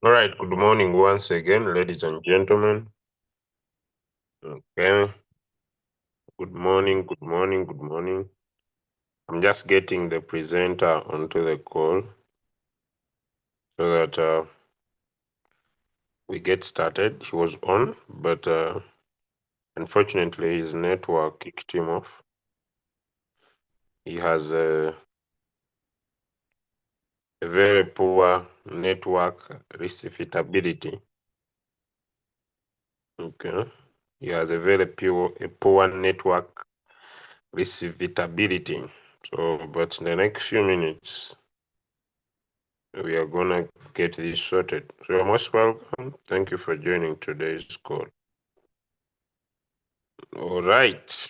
All right, good morning once again, ladies and gentlemen. Okay, good morning, good morning, good morning. I'm just getting the presenter onto the call so that we get started. He was on, but unfortunately his network kicked him off. He has a very poor network receptivity. Okay, he has a very poor network receptivity. So, but in the next few minutes, we are gonna get this sorted. So you're most welcome. Thank you for joining today's call. All right.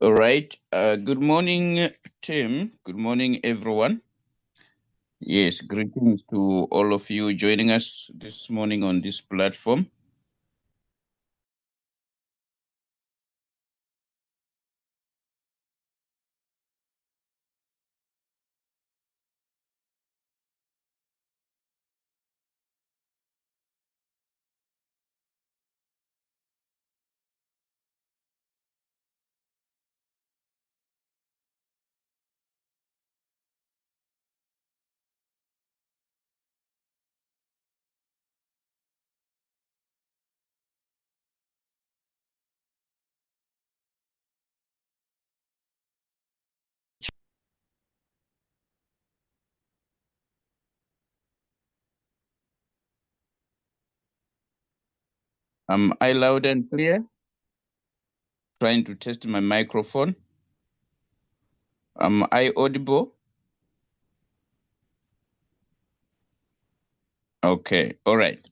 All right. Good morning, Tim. Good morning, everyone. Yes, greetings to all of you joining us this morning on this platform. Am I loud and clear? Trying to test my microphone. Am I audible? Okay. All right.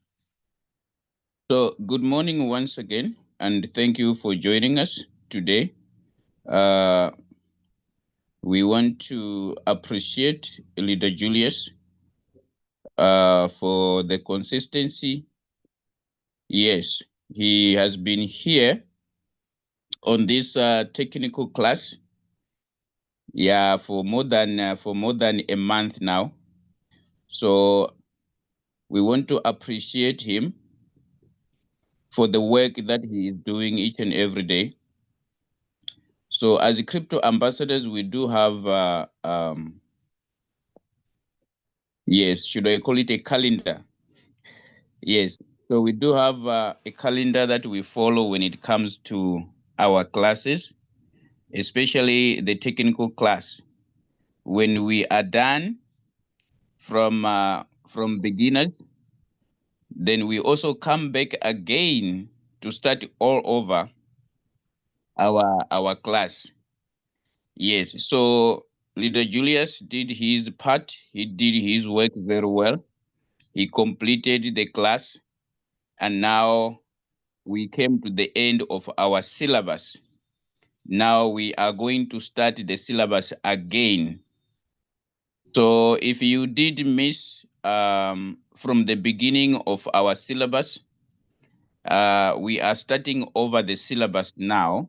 So, good morning once again, and thank you for joining us today. We want to appreciate Leader Julius for the consistency. Yes, he has been here on this technical class, yeah, for more than a month now. So we want to appreciate him for the work that he is doing each and every day. So as crypto ambassadors, we do have yes, should I call it a calendar? Yes. So we do have a calendar that we follow when it comes to our classes, especially the technical class. When we are done from beginners, then we also come back again to start all over our class. Yes. So Leader Julius did his part. He did his work very well. He completed the class, and now we came to the end of our syllabus. Now we are going to start the syllabus again. So if you did miss from the beginning of our syllabus, we are starting over the syllabus now.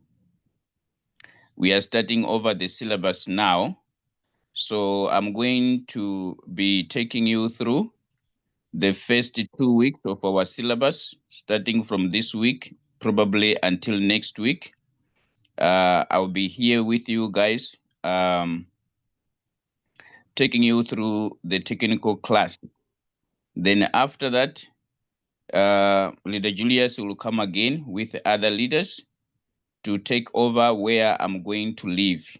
So I'm going to be taking you through the first 2 weeks of our syllabus, starting from this week, probably until next week. I'll be here with you guys, taking you through the technical class. Then after that, Leader Julius will come again with other leaders to take over where I'm going to leave.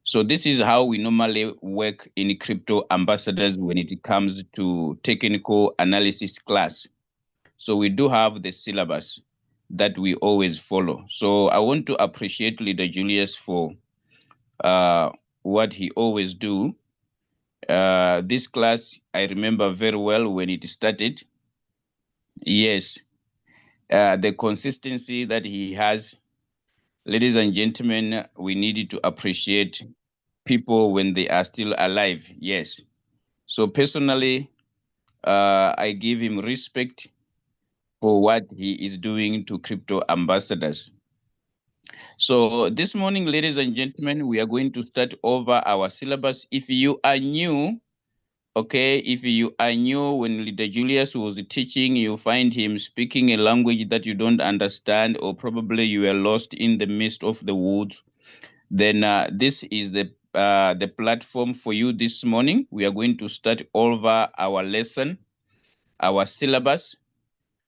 So this is how we normally work in Crypto Ambassadors when it comes to technical analysis class. So we do have the syllabus that we always follow. So I want to appreciate Leader Julius for what he always do. This class, I remember very well when it started. Yes, the consistency that he has. Ladies and gentlemen, we need to appreciate people when they are still alive. Yes. So personally, I give him respect for what he is doing to Crypto Ambassadors. So this morning, ladies and gentlemen, we are going to start over our syllabus. If you are new, okay, if you are new, when Leader Julius was teaching, you find him speaking a language that you don't understand, or probably you are lost in the midst of the woods, then this is the platform for you this morning. We are going to start over our lesson, our syllabus,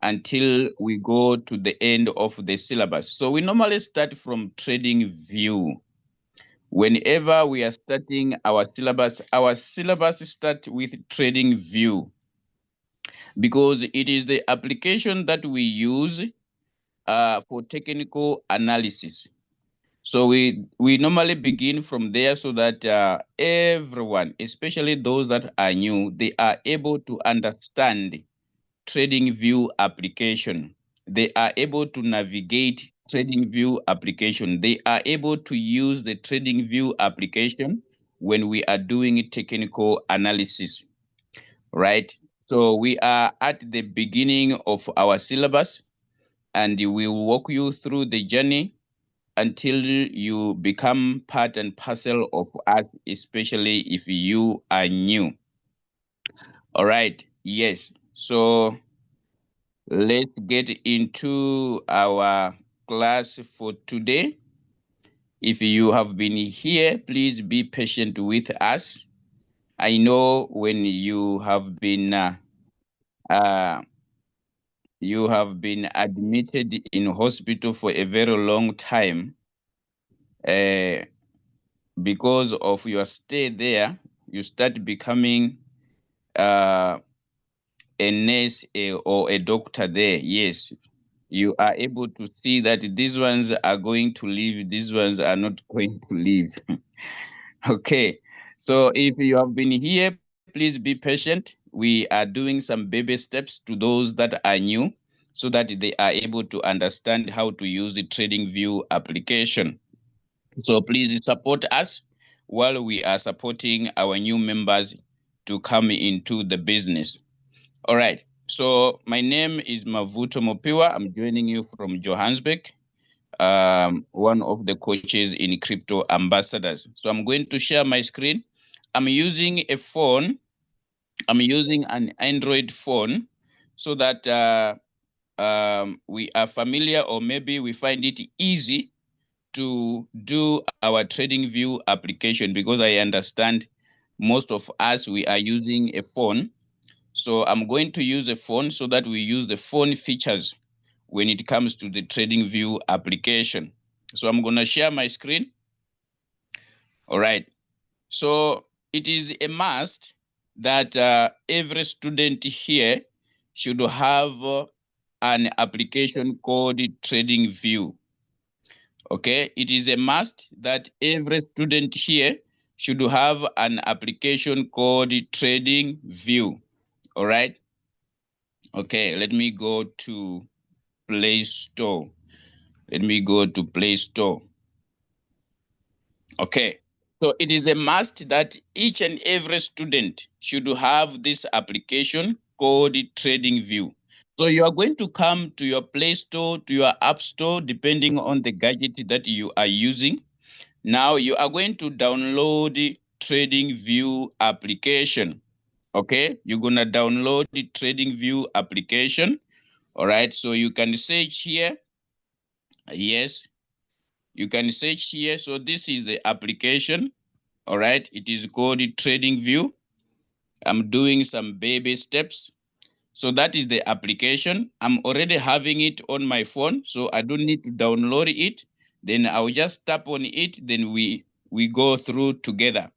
until we go to the end of the syllabus. So we normally start from trading view. Whenever we are starting our syllabus starts with trading view, because it is the application that we use for technical analysis. So we normally begin from there so that everyone, especially those that are new, they are able to understand trading view application. They are able to navigate trading view application. They are able to use the trading view application when we are doing technical analysis, right? So we are at the beginning of our syllabus, and we will walk you through the journey until you become part and parcel of us, especially if you are new. All right, yes. So let's get into our class for today. If you have been here, please be patient with us. I know when you have been admitted in hospital for a very long time, because of your stay there, you start becoming a nurse or a doctor there. Yes, you are able to see that these ones are going to leave, these ones are not going to leave. Okay, so if you have been here, please be patient. We are doing some baby steps to those that are new so that they are able to understand how to use the trading view application. So please support us while we are supporting our new members to come into the business. All right. So my name is Mavuto Mopiwa. I'm joining you from Johannesburg, one of the coaches in Crypto Ambassadors. So I'm going to share my screen. I'm using a phone. I'm using an Android phone so that we are familiar, or maybe we find it easy to do our trading view application, because I understand most of us, we are using a phone. So I'm going to use a phone so that we use the phone features when it comes to the trading view application. So I'm going to share my screen. All right. So it is a must that every student here should have an application called Trading View. Okay, it is a must that every student here should have an application called Trading View. All right. Okay, let me go to Play Store. Let me go to Play Store. Okay. So it is a must that each and every student should have this application called TradingView. So you are going to come to your Play Store, to your App Store, depending on the gadget that you are using. Now you are going to download the TradingView application. Okay, you're gonna download the TradingView application. All right, so you can search here. Yes, you can search here. So this is the application. All right, it is called the TradingView. I'm doing some baby steps. So that is the application. I'm already having it on my phone, so I don't need to download it. Then I'll just tap on it, then we go through together.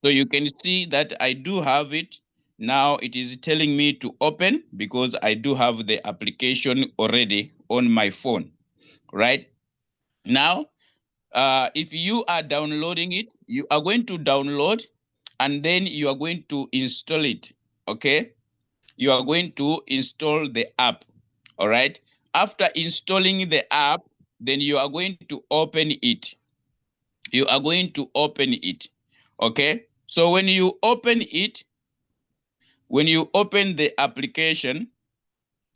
So you can see that I do have it. Now it is telling me to open because I do have the application already on my phone, right? Now, if you are downloading it, you are going to download and then you are going to install it, okay? You are going to install the app, all right? After installing the app, then you are going to open it. You are going to open it, okay? So when you open it, when you open the application,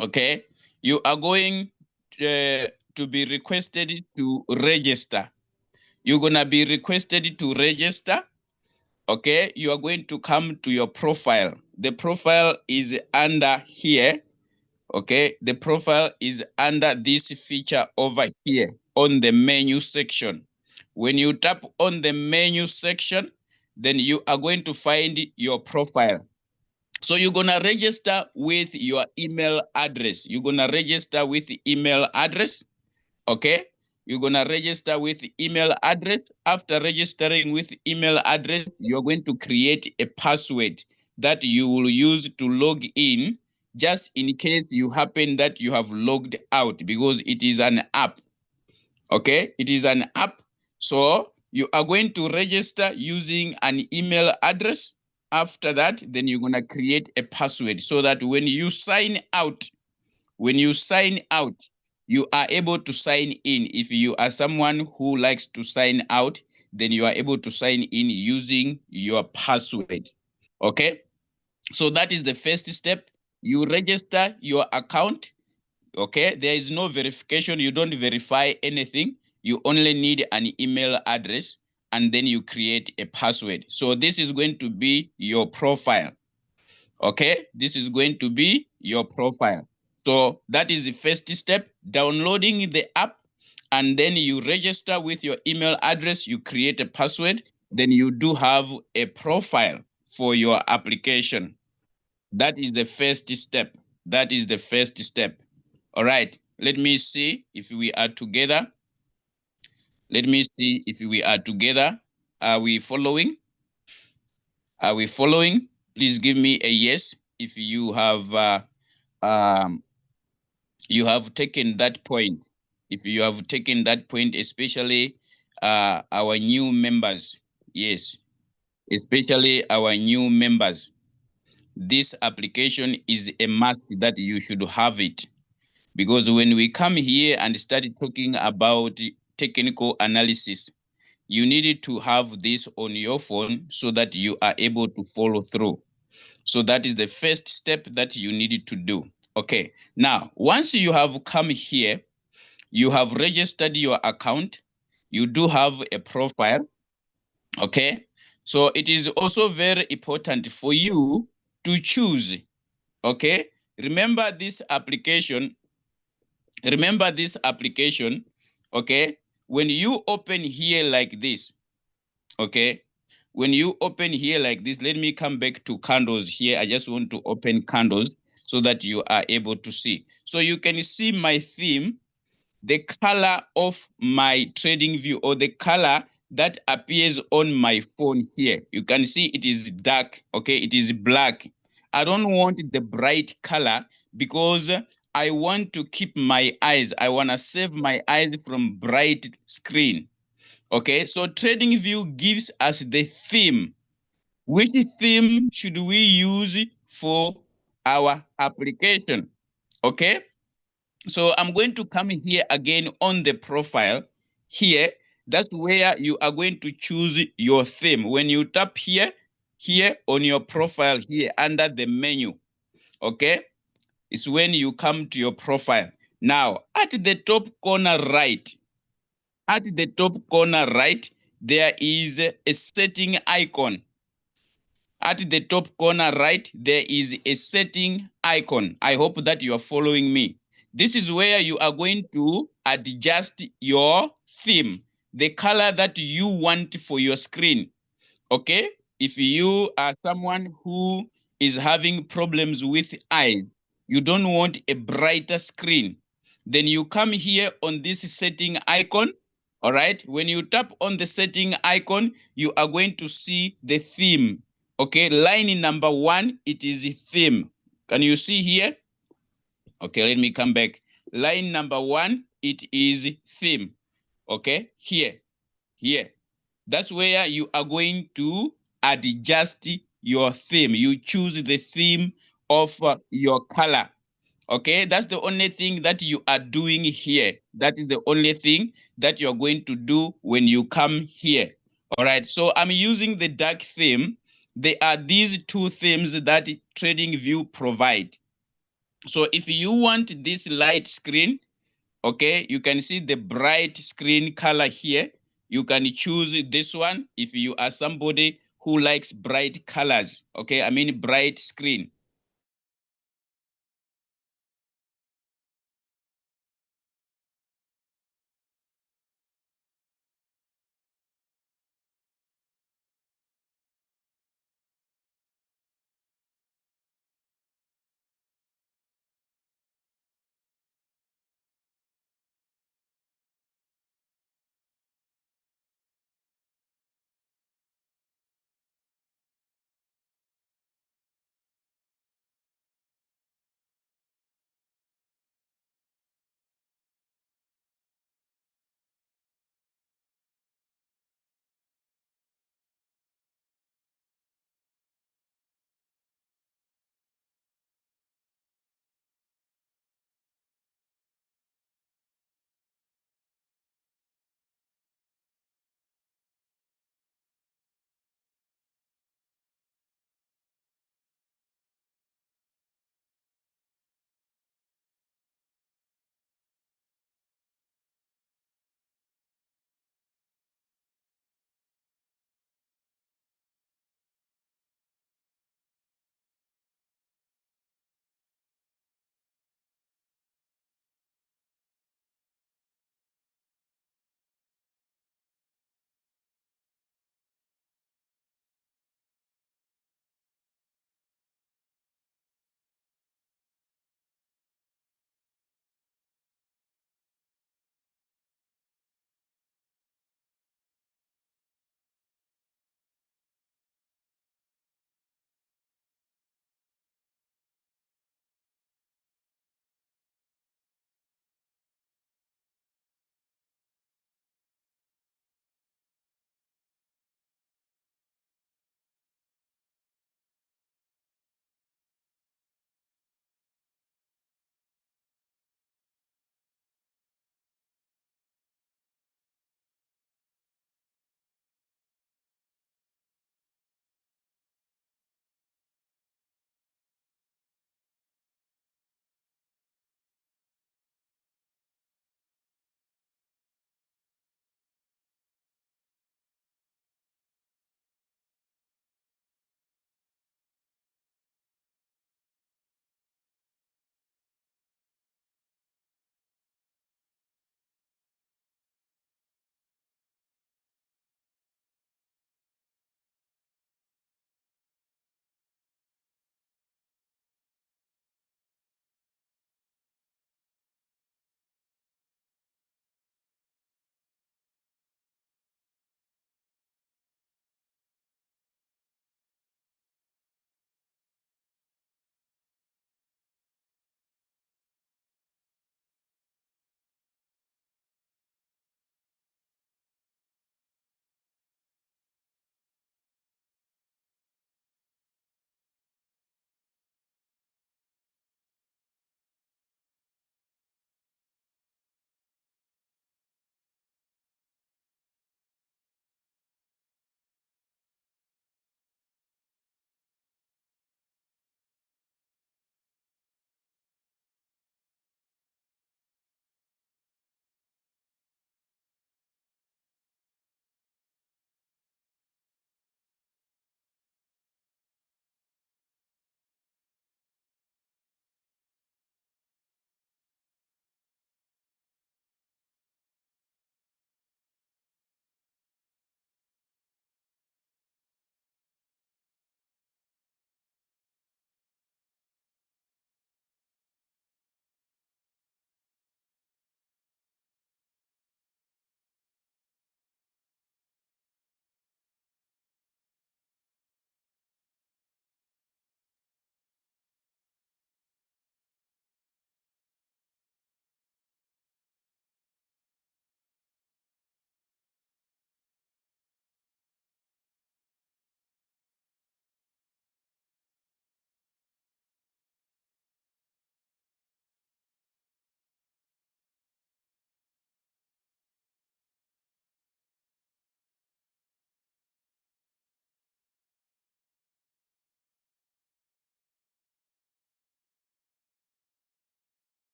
okay, you are going to be requested to register. You're going to be requested to register. Okay, you are going to come to your profile. The profile is under here. Okay, the profile is under this feature over here on the menu section. When you tap on the menu section, then you are going to find your profile. So you're going to register with your email address. You're going to register with email address. Okay. You're going to register with email address. After registering with email address, you're going to create a password that you will use to log in just in case you happen that you have logged out because it is an app. Okay. It is an app. So you are going to register using an email address. After that, then you're going to create a password so that when you sign out, you are able to sign in. If you are someone who likes to sign out, then you are able to sign in using your password. Okay. So that is the first step. You register your account. Okay. There is no verification. You don't verify anything. You only need an email address and then you create a password. So this is going to be your profile. Okay, this is going to be your profile. So that is the first step, downloading the app, and then you register with your email address, you create a password, then you do have a profile for your application. That is the first step. That is the first step. All right, let me see if we are together. Let me see if we are together. Are we following? Are we following? Please give me a yes if um, you have taken that point. If you have taken that point, especially our new members, yes, especially our new members, this application is a must that you should have it. Because when we come here and start talking about technical analysis, you need to have this on your phone so that you are able to follow through. So that is the first step that you need to do. Okay. Now, once you have come here, you have registered your account. You do have a profile. Okay. So it is also very important for you to choose. Okay. Remember this application. Remember this application. Okay. When you open here like this, okay, when you open here like this, let me come back to candles here. I just want to open candles so that you are able to see. So you can see my theme, the color of my trading view, or the color that appears on my phone here. You can see it is dark, okay? It is black. I don't want the bright color because I want to keep my eyes. I want to save my eyes from bright screen. Okay, so TradingView gives us the theme. Which theme should we use for our application? Okay, So I'm going to come here again on the profile here. That's where you are going to choose your theme. When you tap here on your profile here under the menu, okay, it's when you come to your profile. Now, at the top corner right, there is a setting icon. At the top corner right, there is a setting icon. I hope that you are following me. This is where you are going to adjust your theme, the color that you want for your screen. Okay? If you are someone who is having problems with eyes, you don't want a brighter screen, then you come here on this setting icon. All right. When you tap on the setting icon, you are going to see the theme. Okay. Line number 1, it is theme. Can you see here? Okay. Let me come back. Line number 1, it is theme. Okay. Here. That's where you are going to adjust your theme. You choose the theme of your color. Okay, that's the only thing that you are doing here. That is the only thing that you're going to do when you come here. All right, so I'm using the dark theme. There are these two themes that TradingView provide. So if you want this light screen, okay, you can see the bright screen color here. You can choose this one if you are somebody who likes bright colors. Okay, I mean bright screen.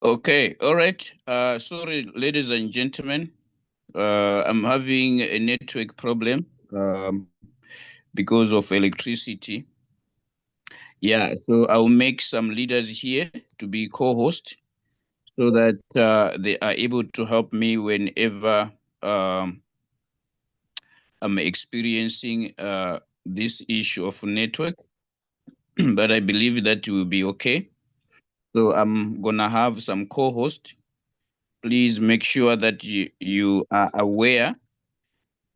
Okay, all right. Sorry, ladies and gentlemen. I'm having a network problem because of electricity. Yeah, so I'll make some leaders here to be co-host so that they are able to help me whenever I'm experiencing this issue of network. But I believe that will be okay. So I'm gonna have some co-host. Please make sure that you are aware.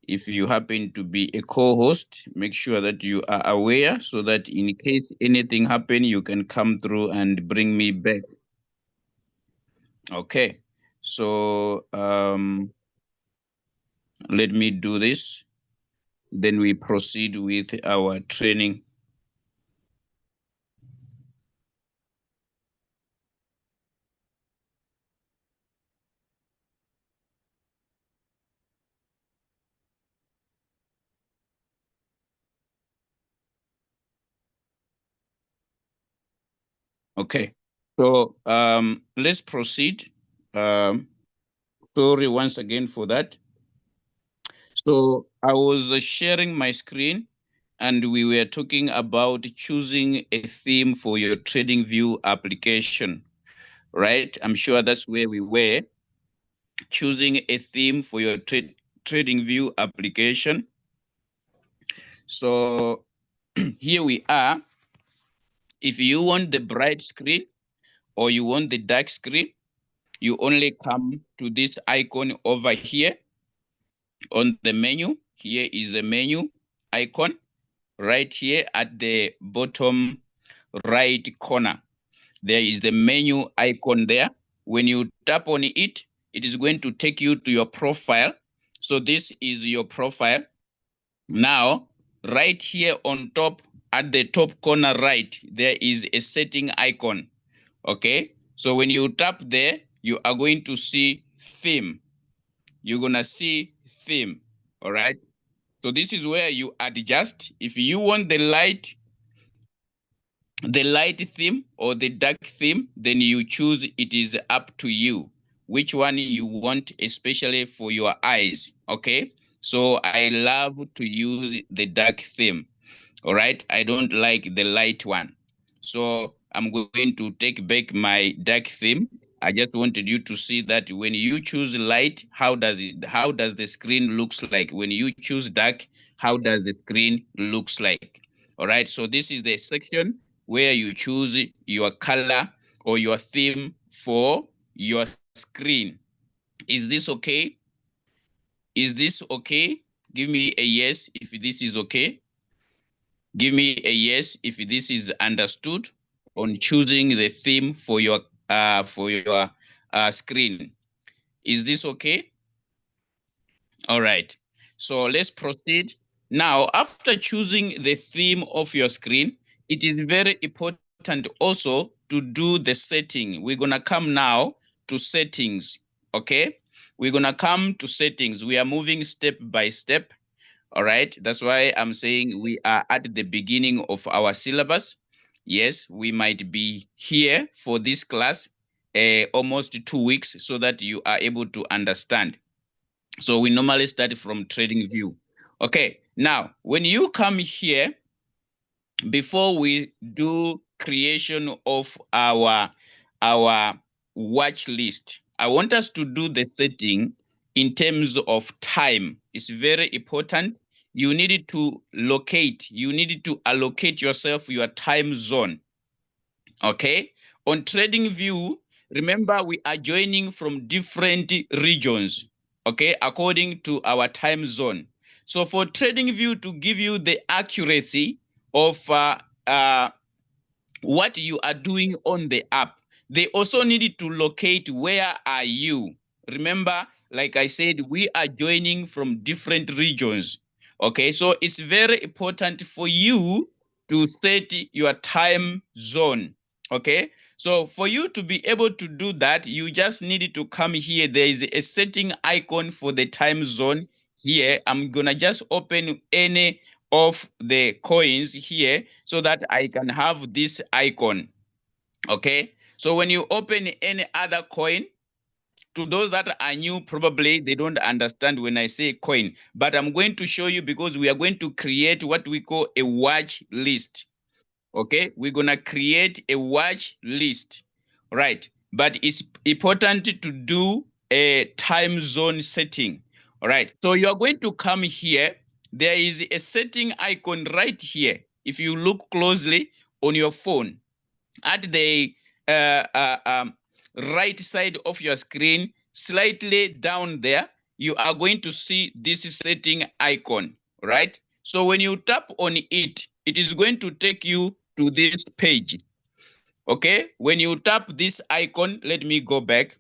If you happen to be a co-host, make sure that you are aware so that in case anything happen, you can come through and bring me back. Okay. So let me do this. Then we proceed with our training. Okay. So let's proceed. Sorry once again for that. So I was sharing my screen and we were talking about choosing a theme for your TradingView application, right? I'm sure that's where we were, choosing a theme for your TradingView application. So here we are. If you want the bright screen or you want the dark screen, you only come to this icon over here on the menu. Here is the menu icon right here at the bottom right corner. There is the menu icon there. When you tap on it, it is going to take you to your profile. So this is your profile. Now, right here on top, at the top corner right, there is a setting icon. Okay, so when you tap there, you are going to see theme. You're gonna see theme. All right. So this is where you adjust. If you want the light theme or the dark theme, then you choose. It is up to you which one you want, especially for your eyes. Okay, so I love to use the dark theme. All right, I don't like the light one, so I'm going to take back my dark theme. I just wanted you to see that when you choose light, how does the screen looks like. When you choose dark, how does the screen looks like. All right, so this is the section where you choose your color or your theme for your screen. Is this okay? Is this okay? Give me a yes if this is okay. Give me a yes if this is understood on choosing the theme for your screen. Is this okay? All right. So let's proceed. Now, after choosing the theme of your screen, it is very important also to do the setting. We're going to come now to settings. Okay. We're going to come to settings. We are moving step by step. All right. That's why I'm saying we are at the beginning of our syllabus. Yes, we might be here for this class almost 2 weeks so that you are able to understand. So we normally start from TradingView. Okay. Now, when you come here, before we do creation of our watch list, I want us to do the setting in terms of time. It's very important. You need to allocate yourself your time zone. Okay. On TradingView, remember we are joining from different regions, okay, according to our time zone. So for TradingView to give you the accuracy of what you are doing on the app, they also needed to locate where are you. Remember, like I said, we are joining from different regions. Okay, so it's very important for you to set your time zone. Okay, so for you to be able to do that, you just need to come here. There is a setting icon for the time zone here. I'm gonna just open any of the coins here so that I can have this icon. Okay, So when you open any other coin, to those that are new, probably they don't understand when I say coin, but I'm going to show you because we are going to create what we call a watch list. Okay, we're gonna create a watch list, right? But it's important to do a time zone setting. All right, so you're going to come here. There is a setting icon right here. If you look closely on your phone, at the right side of your screen, slightly down there, you are going to see this setting icon, right? So when you tap on it, it is going to take you to this page. Okay, when you tap this icon, let me go back.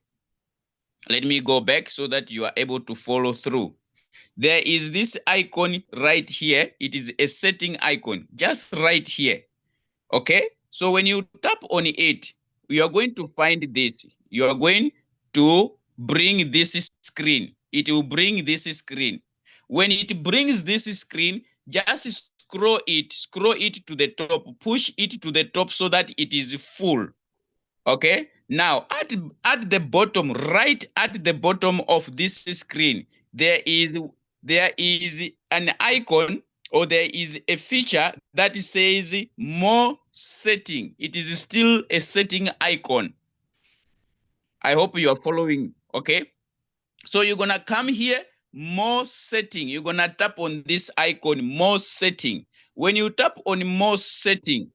Let me go back so that you are able to follow through. There is this icon right here. It is a setting icon just right here. Okay, so when you tap on it, you are going to find this. You are going to bring this screen. It will bring this screen. When it brings this screen, just scroll it to the top, push it to the top so that it is full. Okay, now at the bottom, right at the bottom of this screen, there is an icon, or there is a feature that says more setting. It is still a setting icon. I hope you are following. Okay, so you're gonna come here, more setting. You're gonna tap on this icon, more setting. When you tap on more setting,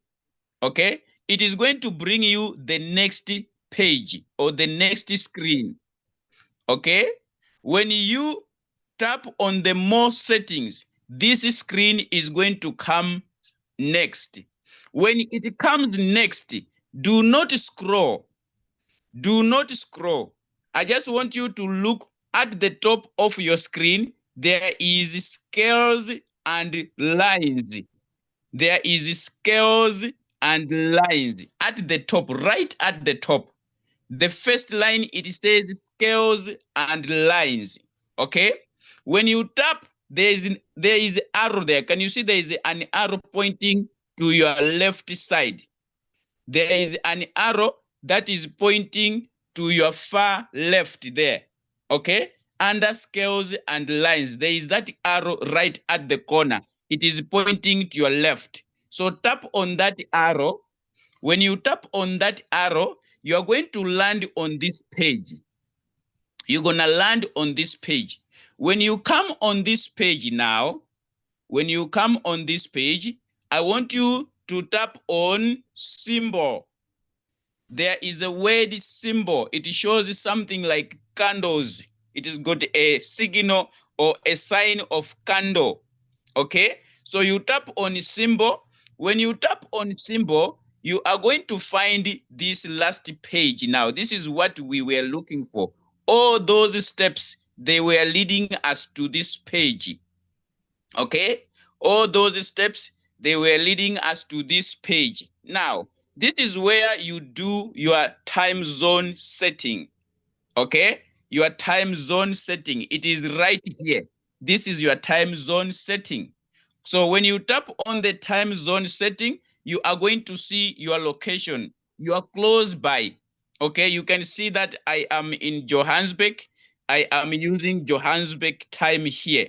okay, it is going to bring you the next page or the next screen. Okay, when you tap on the more settings, this screen is going to come next. When it comes next, do not scroll. Do not scroll. I just want you to look at the top of your screen. There is scales and lines. There is scales and lines at the top, right at the top. The first line, it says scales and lines. Okay, when you tap, there is arrow there. Can you see there is an arrow pointing to your left side? There is an arrow that is pointing to your far left there. Okay, under scales and lines, there is that arrow right at the corner. It is pointing to your left. So tap on that arrow. When you tap on that arrow, you are going to land on this page. You're going to land on this page. When you come on this page now, when you come on this page, I want you to tap on symbol. There is a word symbol. It shows something like candles. It has got a signal or a sign of candle. Okay, so you tap on symbol. When you tap on symbol, you are going to find this last page. Now, this is what we were looking for. All those steps, they were leading us to this page. Okay, all those steps, they were leading us to this page. Now, this is where you do your time zone setting. Okay, your time zone setting, it is right here. This is your time zone setting. So when you tap on the time zone setting, you are going to see your location. You are close by. Okay, you can see that I am in Johannesburg. I am using Johannesburg time here.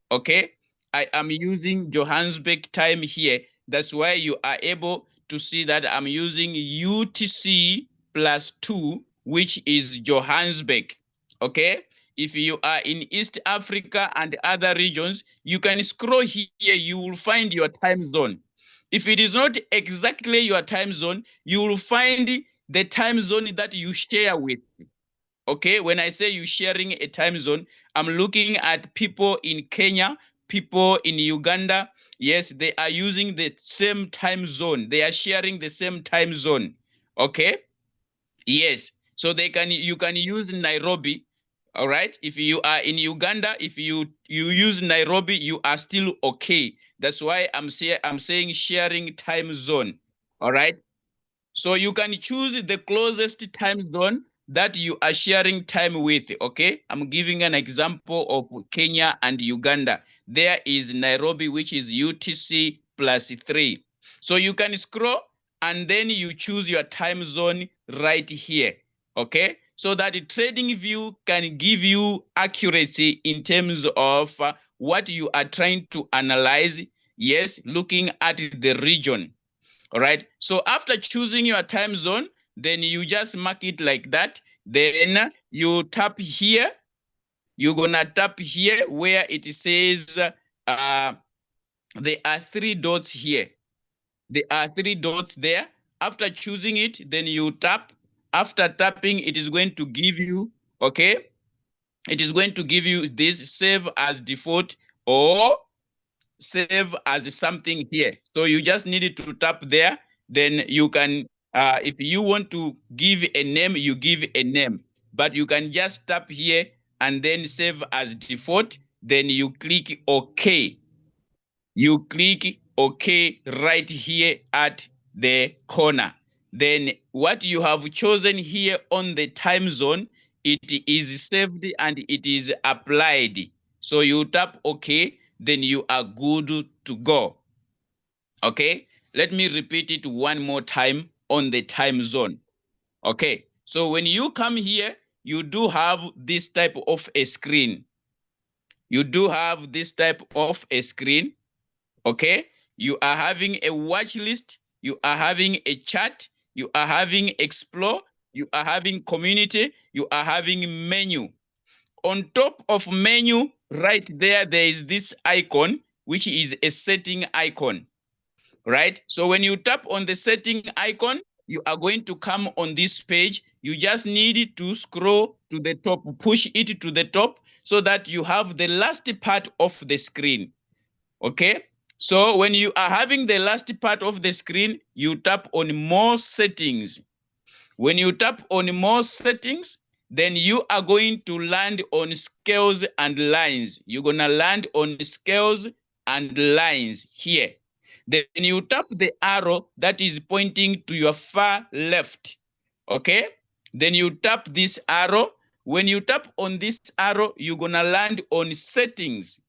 Okay, I am using Johannesburg time here. That's why you are able to see that I'm using UTC +2, which is Johannesburg. Okay, if you are in East Africa and other regions, you can scroll here, you will find your time zone. If it is not exactly your time zone, you will find the time zone that you share with. Okay, when I say you sharing a time zone, I'm looking at people in Kenya, people in Uganda. Yes, they are using the same time zone. They are sharing the same time zone. Okay, yes, so you can use Nairobi. All right, if you are in Uganda, if you use Nairobi, you are still okay. That's why I'm saying sharing time zone. All right, so you can choose the closest time zone that you are sharing time with. Okay, I'm giving an example of Kenya and Uganda. There is Nairobi, which is UTC +3. So you can scroll and then you choose your time zone right here. Okay, so that the trading view can give you accuracy in terms of what you are trying to analyze. Yes, looking at the region. All right, so after choosing your time zone, then you just mark it like that. Then you tap here. You're gonna tap here where it says there are 3 dots here. There are 3 dots there. After choosing it, then you tap. After tapping, it is going to give you, okay, it is going to give you this save as default or save as something here. So you just need to tap there. Then you can, if you want to give a name, you give a name. But you can just tap here and then save as default. Then you click OK. You click OK right here at the corner. Then what you have chosen here on the time zone, it is saved and it is applied. So you tap OK, then you are good to go. Okay, let me repeat it one more time on the time zone. Okay, so when you come here, you do have this type of a screen. You do have this type of a screen. Okay, you are having a watch list, you are having a chat, you are having explore, you are having community, you are having menu. On top of menu, right there, there is this icon, which is a setting icon, right? So when you tap on the setting icon, you are going to come on this page. You just need to scroll to the top, push it to the top so that you have the last part of the screen. Okay, so when you are having the last part of the screen, you tap on more settings. When you tap on more settings, then you are going to land on scales and lines. You're going to land on scales and lines here. Then you tap the arrow that is pointing to your far left. Okay, then you tap this arrow. When you tap on this arrow, you're going to land on settings.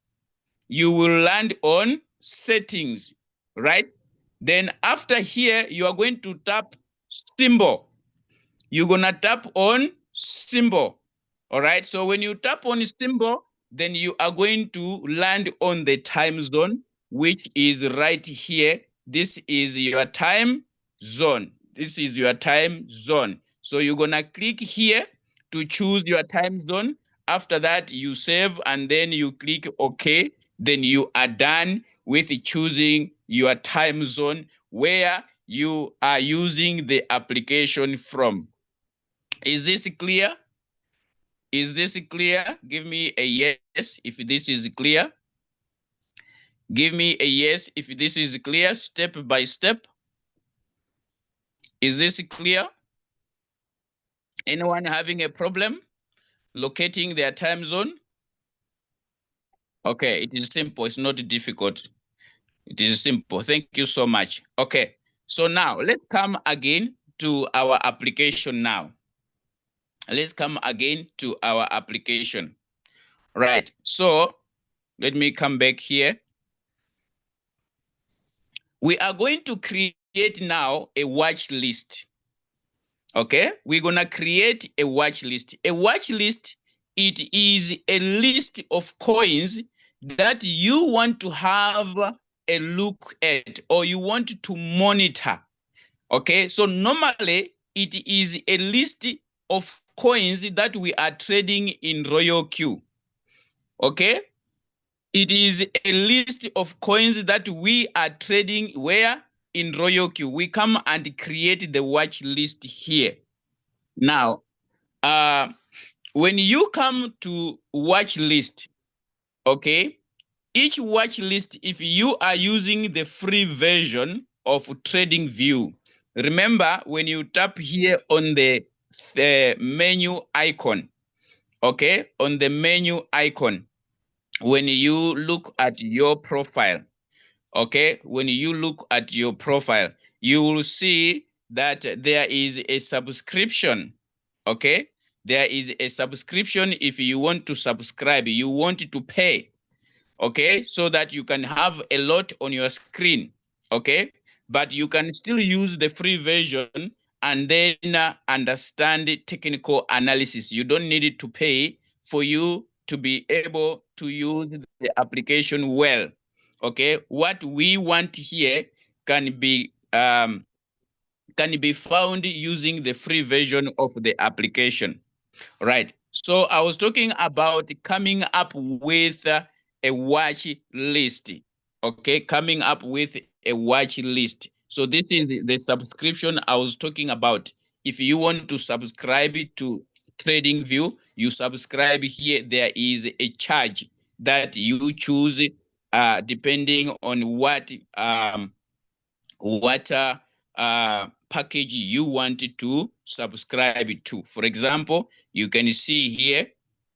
You will land on settings, right? Then after here, you are going to tap symbol. You're gonna tap on symbol. All right, so when you tap on symbol, then you are going to land on the time zone, which is right here. This is your time zone. This is your time zone. So you're gonna click here to choose your time zone. After that, you save and then you click OK. Then you are done with choosing your time zone where you are using the application from. Is this clear? Is this clear? Give me a yes if this is clear. Give me a yes if this is clear, step by step. Is this clear? Anyone having a problem locating their time zone? Okay, it is simple. It's not difficult. It is simple. Thank you so much. Okay, so now let's come again to our application now. Let's come again to our application. Right, so let me come back here. We are going to create now a watch list. Okay, we're gonna create a watch list. A watch list, it is a list of coins that you want to have a look at or you want to monitor. Okay, so normally it is a list of coins that we are trading in Royal Q. Okay, it is a list of coins that we are trading where in Royal Q. We come and create the watch list here. Now, when you come to watch list, okay, each watch list, if you are using the free version of Trading View, remember when you tap here on the menu icon, okay, on the menu icon, when you look at your profile, okay, when you look at your profile, you will see that there is a subscription, okay? There is a subscription. If you want to subscribe, you want to pay, okay, so that you can have a lot on your screen, okay? But you can still use the free version and then understand the technical analysis. You don't need to pay for you to be able to use the application well. Okay, what we want here can be found using the free version of the application. Right. So I was talking about coming up with a watch list. Okay, coming up with a watch list. So this is the subscription I was talking about. If you want to subscribe to TradingView, you subscribe here. There is a charge that you choose depending on what package you want to subscribe to. For example, you can see here,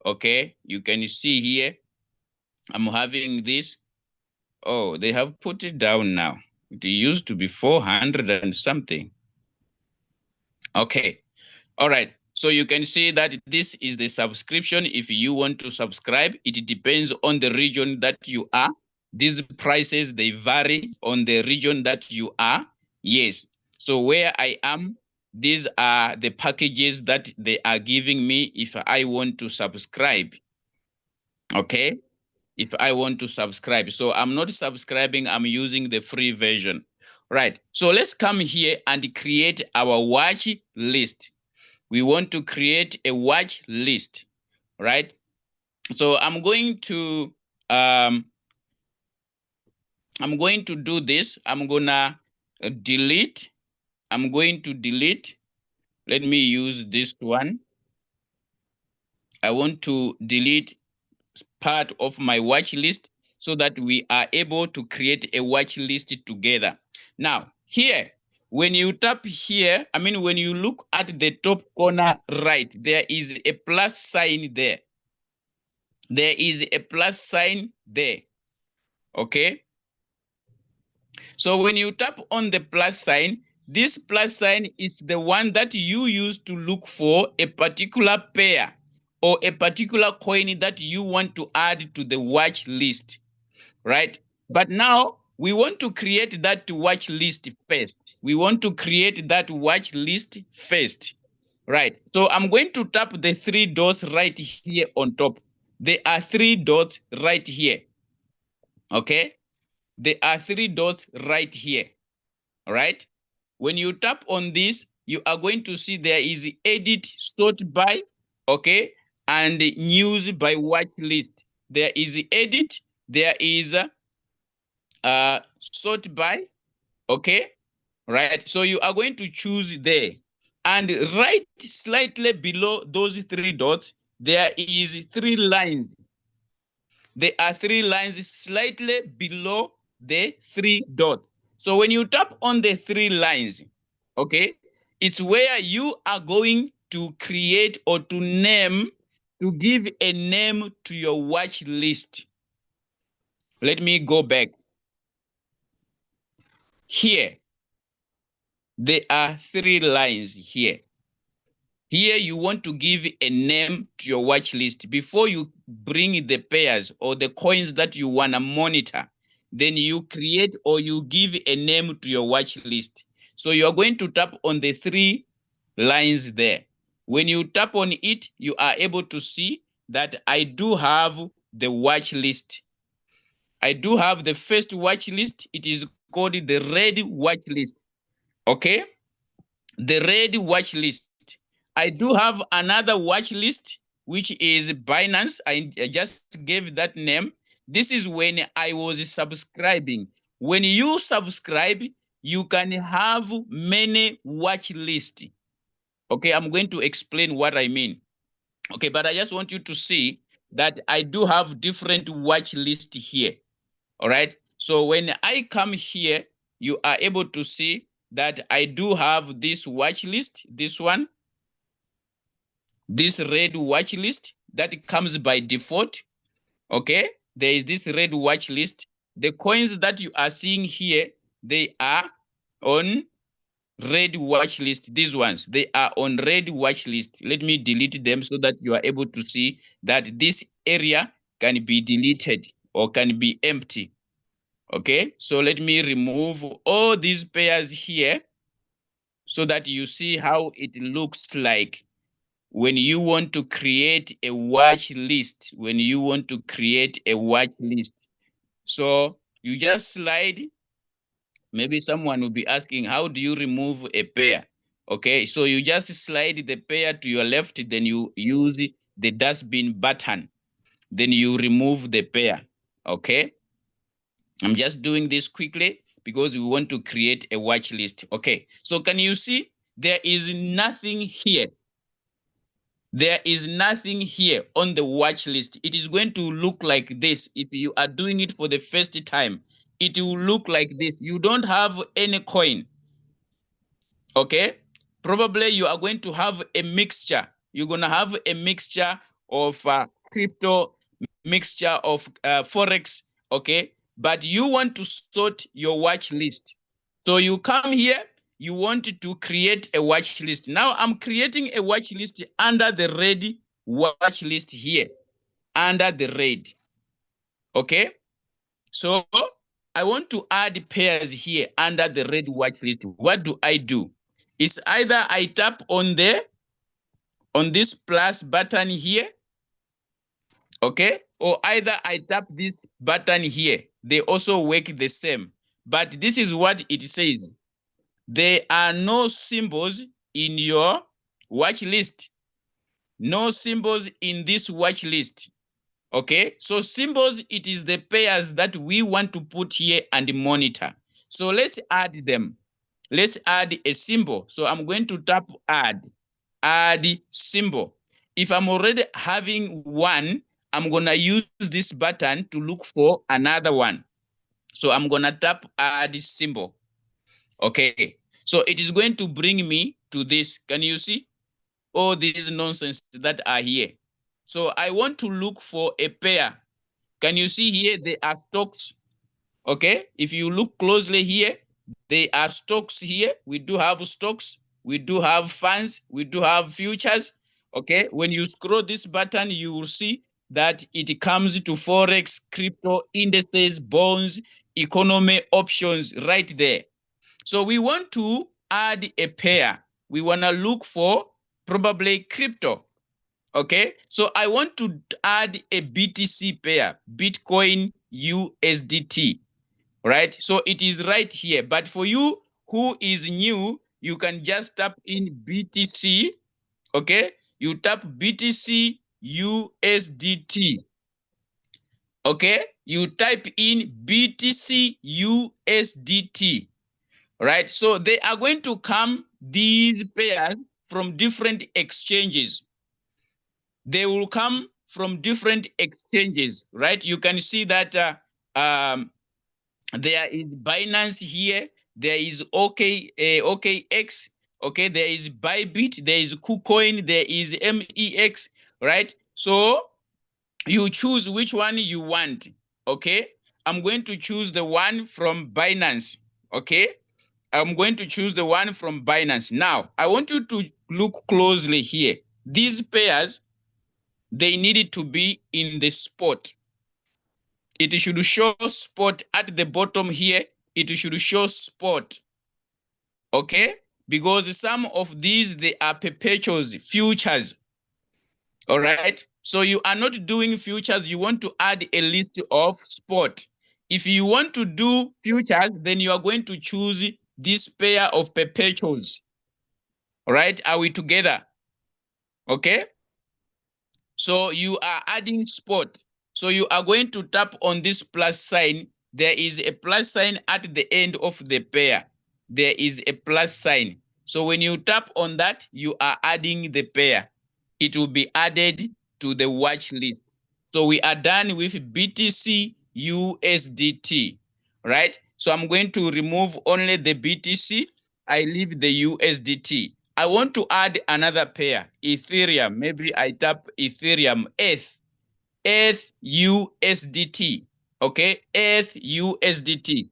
okay, you can see here, I'm having this. Oh, they have put it down now. It used to be 400 and something. Okay, all right. So you can see that this is the subscription. If you want to subscribe, it depends on the region that you are. These prices, they vary on the region that you are. Yes. So where I am, these are the packages that they are giving me if I want to subscribe. Okay. If I want to subscribe. So I'm not subscribing, I'm using the free version. Right. So let's come here and create our watch list. We want to create a watch list, right? So I'm going to do this. I'm gonna delete. I'm going to delete. Let me use this one. I want to delete part of my watch list so that we are able to create a watch list together. Now, here, when you tap here, when you look at the top corner right, there is a plus sign there. There is a plus sign there. Okay. So when you tap on the plus sign, this plus sign is the one that you use to look for a particular pair or a particular coin that you want to add to the watch list, right? But now we want to create that watch list first. We want to create that watch list first, right? So I'm going to tap the three dots right here on top. There are three dots right here. Okay, there are three dots right here. All right. When you tap on this, you are going to see there is edit, sort by, okay, and news by watch list. There is edit, there is sort by, okay, right? So you are going to choose there. And right slightly below those three dots, there is three lines. There are three lines slightly below the three dots. So when you tap on the three lines, okay, it's where you are going to create or to name, to give a name to your watch list. Let me go back. Here, there are three lines here. Here you want to give a name to your watch list before you bring the pairs or the coins that you want to monitor. Then you create or you give a name to your watch list. So you're going to tap on the three lines there. When you tap on it, you are able to see that I do have the watch list. I do have the first watch list. It is called the red watch list. Okay? The red watch list. I do have another watch list, which is Binance. I just gave that name. This is when I was subscribing. When you subscribe, you can have many watch lists. Okay, I'm going to explain what I mean. Okay, but I just want you to see that I do have different watch lists here. All right. So when I come here, you are able to see that I do have this watch list, this one, this red watch list that comes by default. Okay, there is this red watch list. The coins that you are seeing here, they are on red watch list. These ones, they are on red watch list. Let me delete them so that you are able to see that this area can be deleted or can be empty. Okay, so let me remove all these pairs here so that you see how it looks like when you want to create a watch list. When you want to create a watch list, so you just slide. Maybe someone will be asking, how do you remove a pair? Okay, so you just slide the pair to your left, then you use the dustbin button, then you remove the pair. Okay, I'm just doing this quickly because we want to create a watch list. Okay, so can you see there is nothing here? There is nothing here on the watch list. It is going to look like this. If you are doing it for the first time, it will look like this. You don't have any coin. Okay, probably you are going to have a mixture. You're going to have a mixture of crypto, mixture of forex. Okay, but you want to sort your watch list. So you come here, you want to create a watch list. Now I'm creating a watch list under the red watch list here, under the red. Okay, so I want to add pairs here under the red watch list. What do? It's either I tap on this plus button here, okay, or either I tap this button here. They also work the same, but this is what it says: there are no symbols in your watch list. No symbols in this watch list. Okay, so symbols, it is the pairs that we want to put here and monitor. So let's add them. Let's add a symbol. So I'm going to tap add symbol. If I'm already having one, I'm going to use this button to look for another one. So I'm going to tap add symbol. Okay, so it is going to bring me to this. Can you see all these nonsense that are here? So I want to look for a pair. Can you see here? There are stocks. Okay, if you look closely here, there are stocks here. We do have stocks. We do have funds. We do have futures. Okay, when you scroll this button, you will see that it comes to forex, crypto, indices, bonds, economy, options right there. So we want to add a pair. We want to look for probably crypto. Okay, so I want to add a BTC pair, Bitcoin USDT, right? So it is right here. But for you who is new, you can just tap in BTC. Okay, you tap BTC USDT. Okay, you type in BTC USDT. Right? So they are going to come, these pairs, from different exchanges. They will come from different exchanges, right? You can see that there is Binance here, there is OKX, okay, there is Bybit, there is KuCoin, there is MEX, right? So you choose which one you want, okay? I'm going to choose the one from Binance, okay? I'm going to choose the one from Binance. Now, I want you to look closely here. These pairs, they needed to be in the spot. It should show spot at the bottom here. It should show spot. Okay? Because some of these, they are perpetuals, futures. All right? So you are not doing futures. You want to add a list of spot. If you want to do futures, then you are going to choose this pair of perpetuals. All right? Are we together? Okay? So you are adding spot. So you are going to tap on this plus sign. There is a plus sign at the end of the pair. There is a plus sign. So when you tap on that, you are adding the pair. It will be added to the watch list. So we are done with BTC USDT, right? So I'm going to remove only the BTC. I leave the USDT. I want to add another pair, Ethereum. Maybe I tap Ethereum, ETH USDT. Okay, ETH USDT.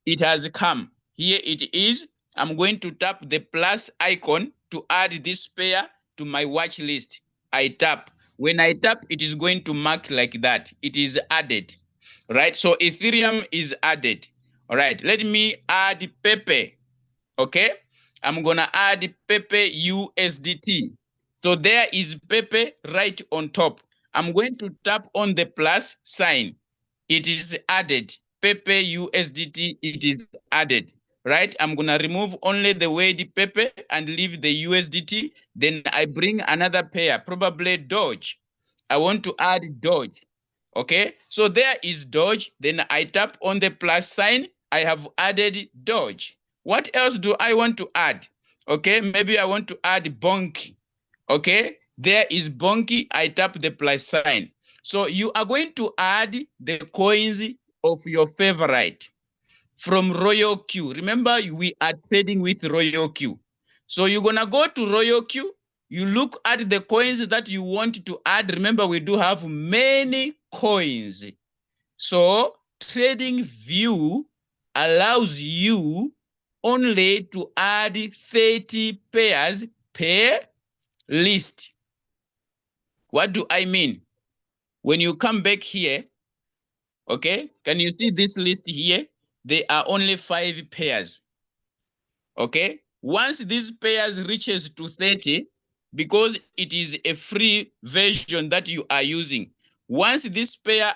It has come. Here it is. I'm going to tap the plus icon to add this pair to my watch list. I tap. When I tap, it is going to mark like that. It is added. Right? So Ethereum is added. All right. Let me add Pepe. Okay. I'm gonna add Pepe USDT. So there is Pepe right on top. I'm going to tap on the plus sign. It is added. Pepe USDT, it is added, right? I'm gonna remove only the word Pepe and leave the USDT. Then I bring another pair, probably Doge. I want to add Doge. Okay, so there is Doge. Then I tap on the plus sign. I have added Doge. What else do I want to add? Okay, maybe I want to add Bonky. Okay, there is Bonky. I tap the plus sign. So you are going to add the coins of your favorite from Royal Q. Remember, we are trading with Royal Q. So you're going to go to Royal Q. You look at the coins that you want to add. Remember, we do have many coins. So Trading View allows you only to add 30 pairs per list. What do I mean? When you come back here, okay, can you see this list here? There are only 5 pairs. Okay, once these pairs reaches to 30, because it is a free version that you are using, once this pair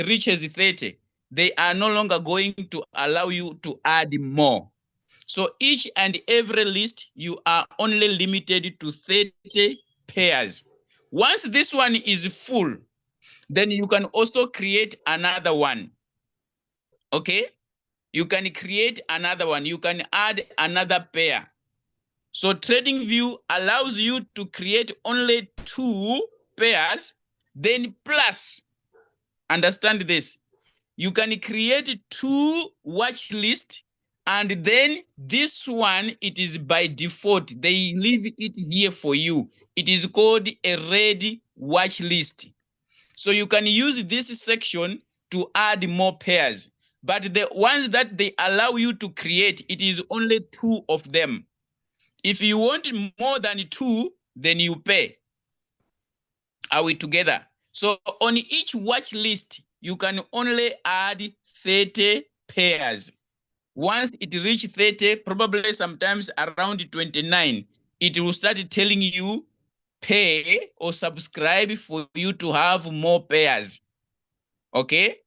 reaches 30, they are no longer going to allow you to add more. So each and every list, you are only limited to 30 pairs. Once this one is full, then you can also create another one. Okay, you can create another one. You can add another pair. So TradingView allows you to create only 2 pairs, then plus, understand this, you can create 2 watch lists, and then this one, it is by default. They leave it here for you. It is called a red watch list. So you can use this section to add more pairs. But the ones that they allow you to create, it is only 2 of them. If you want more than 2, then you pay. Are we together? So on each watch list, you can only add 30 pairs. Once it reaches 30, probably sometimes around 29, it will start telling you pay or subscribe for you to have more pairs. Okay?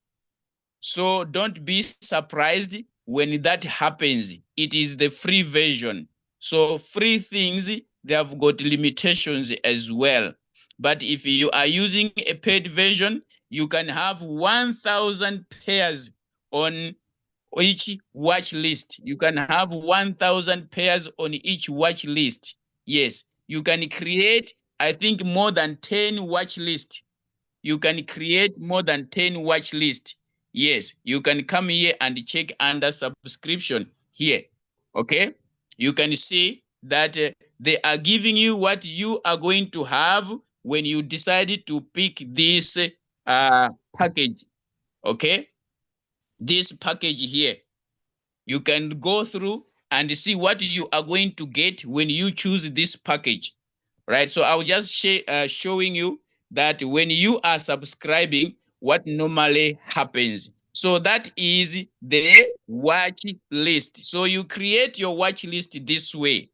So don't be surprised when that happens. It is the free version. So free things, they have got limitations as well. But if you are using a paid version, you can have 1,000 pairs on each watch list. You can have 1,000 pairs on each watch list. Yes, you can create, I think, more than 10 watch lists. You can create more than 10 watch lists. Yes, you can come here and check under subscription here. Okay, you can see that they are giving you what you are going to have when you decided to pick this package. Okay, this package here, you can go through and see what you are going to get when you choose this package, right? So I'll just showing you that when you are subscribing, what normally happens. So that is the watch list. So you create your watch list this way.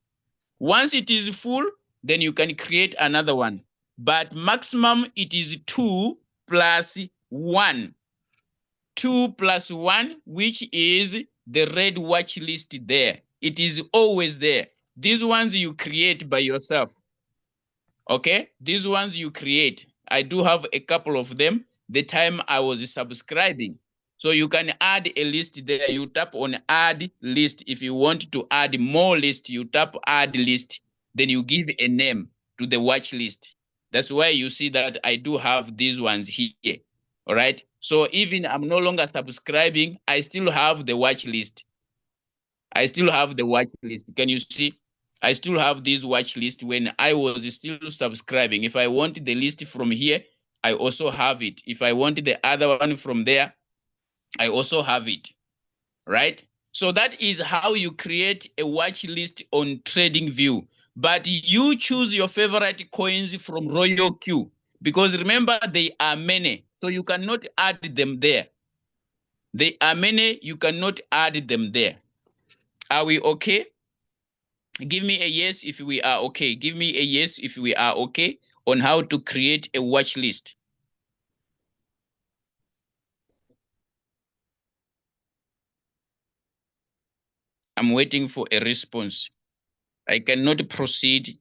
Once it is full, then you can create another one. But maximum, it is 2 plus 1. 2 plus 1, which is the red watch list there. It is always there. These ones you create by yourself. Okay, these ones you create. I do have a couple of them the time I was subscribing. So you can add a list there. You tap on add list. If you want to add more list, you tap add list. Then you give a name to the watch list. That's why you see that I do have these ones here. All right. So even I'm no longer subscribing, I still have the watch list. I still have the watch list. Can you see? I still have this watch list when I was still subscribing. If I want the list from here, I also have it. If I want the other one from there, I also have it, right? So that is how you create a watch list on TradingView. But you choose your favorite coins from Royal Q, because remember, they are many. So you cannot add them there. They are many, you cannot add them there. Are we okay? Give me a yes if we are okay. Give me a yes if we are okay on how to create a watch list. I'm waiting for a response. I cannot proceed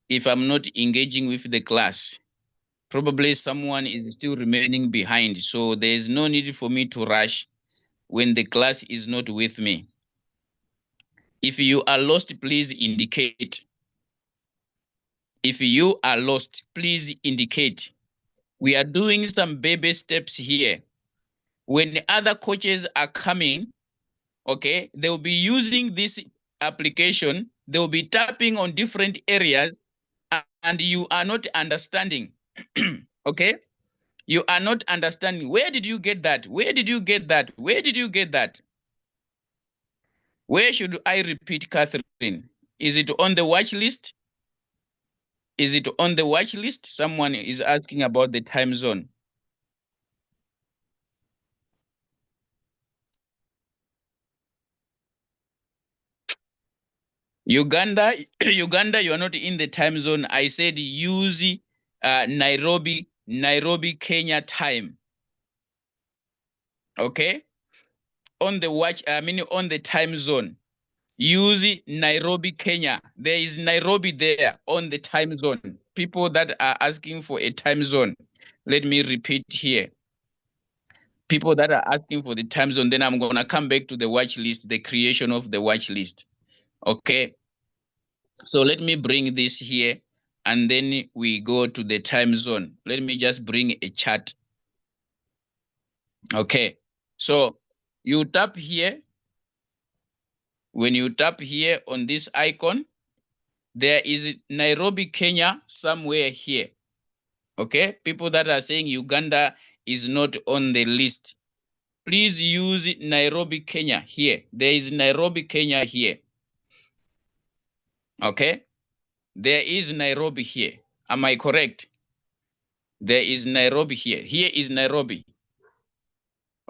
if I'm not engaging with the class. Probably someone is still remaining behind, so there is no need for me to rush when the class is not with me. If you are lost, please indicate. If you are lost, please indicate. We are doing some baby steps here. When other coaches are coming, okay, they'll be using this application. They'll be tapping on different areas and you are not understanding. Okay? You are not understanding. Where did you get that? Where did you get that? Where did you get that? Where should I repeat, Catherine? Is it on the watch list? Is it on the watch list? Someone is asking about the time zone. Uganda, Uganda, you are not in the time zone. I said use Nairobi, Kenya time. Okay? On the watch, I mean on the time zone. Use Nairobi, Kenya. There is Nairobi there on the time zone. People that are asking for a time zone. Let me repeat here. People that are asking for the time zone, then I'm going to come back to the watch list, the creation of the watch list. Okay. So let me bring this here and then we go to the time zone. Let me just bring a chart. Okay. So you tap here. When you tap here on this icon, there is Nairobi, Kenya somewhere here. Okay. People that are saying Uganda is not on the list, please use Nairobi, Kenya here. There is Nairobi, Kenya here. Okay. There is Nairobi here. Am I correct? There is Nairobi here. Here is Nairobi.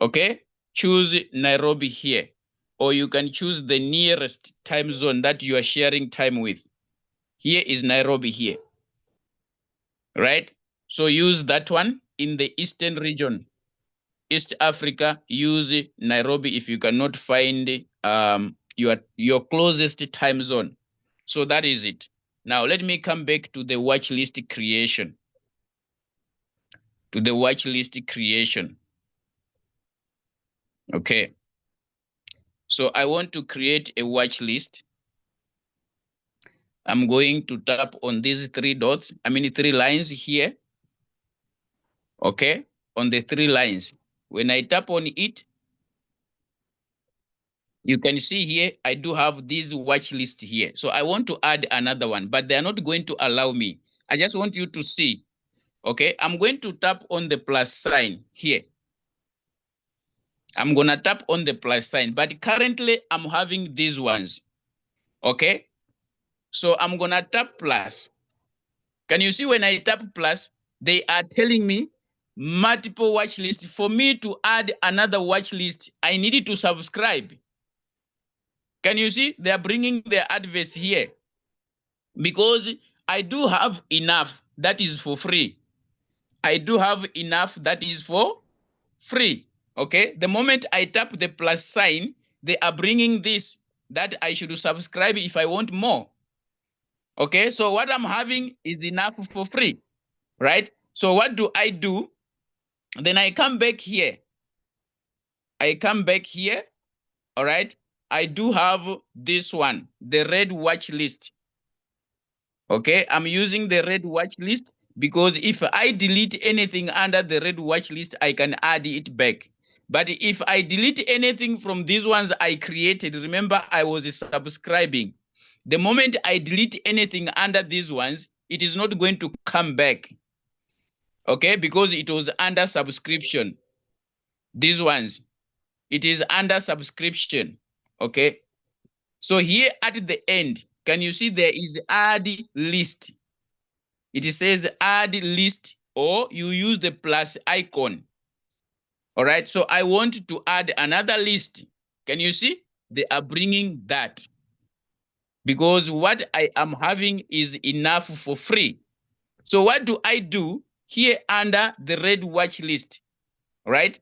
Okay. Choose Nairobi here. Or you can choose the nearest time zone that you are sharing time with. Here is Nairobi here. Right? So use that one in the Eastern region. East Africa, use Nairobi if you cannot find your closest time zone. So that is it. Now let me come back to the watch list creation. To the watch list creation. Okay. So I want to create a watch list. I'm going to tap on these three dots. I mean, three lines here. Okay. On the three lines. When I tap on it, you can see here, I do have this watch list here. So I want to add another one, but they're not going to allow me. I just want you to see. Okay. I'm going to tap on the plus sign here. I'm going to tap on the plus sign, but currently I'm having these ones. Okay. So I'm going to tap plus. Can you see when I tap plus, they are telling me multiple watch list. For me to add another watch list, I needed to subscribe. Can you see? They are bringing their adverts here because I do have enough that is for free. I do have enough that is for free. Okay. The moment I tap the plus sign, they are bringing this that I should subscribe if I want more. Okay. So what I'm having is enough for free. Right? So what do? Then I come back here. I come back here. All right. I do have this one, the red watch list. Okay. I'm using the red watch list because if I delete anything under the red watch list, I can add it back. But if I delete anything from these ones I created, remember I was subscribing. The moment I delete anything under these ones, it is not going to come back. Okay, because it was under subscription. These ones, it is under subscription. Okay, so here at the end, can you see there is add list? It says add list, or you use the plus icon. All right, so I want to add another list. Can you see? They are bringing that. because what I am having is enough for free. So what do? Here under the red watch list, right?